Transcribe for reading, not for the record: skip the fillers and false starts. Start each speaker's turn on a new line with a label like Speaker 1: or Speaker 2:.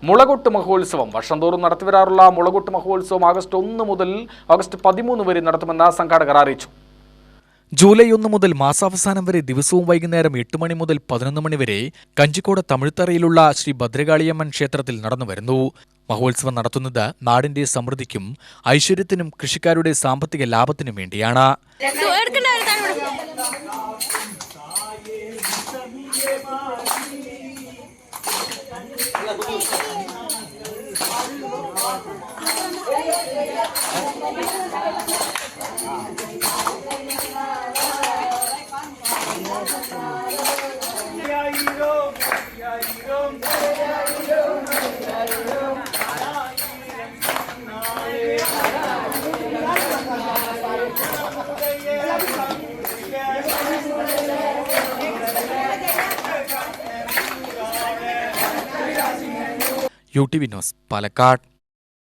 Speaker 1: മുളകൊട്ട് മഹോത്സവം വർഷം തോറും നടത്തിവരാറുള്ള മുളകൊട്ട് മഹോത്സവം ആഗസ്റ്റ് 1 മുതൽ ആഗസ്റ്റ് 13 വരെ നടത്തുമെന്ന് സംഘാടകർ അറിയിച്ചു.
Speaker 2: ജൂലൈ 1 മുതൽ മാസാവസാനം വരെ ദിവസവും വൈകുന്നേരം 8 മണി മുതൽ 11 മണി വരെ കഞ്ചിക്കോട് തമിഴ്ത്തറയിലുള്ള ശ്രീ ഭദ്രകാളിയമ്മൻ ക്ഷേത്രത്തിൽ നടന്നുവരുന്നു. മഹോത്സവം നടത്തുന്നത് നാടിന്റെ സമൃദ്ധിക്കും ഐശ്വര്യത്തിനും കൃഷിക്കാരുടെ സാമ്പത്തിക ലാഭത്തിനും വേണ്ടിയാണ്. UTV news Palakkad.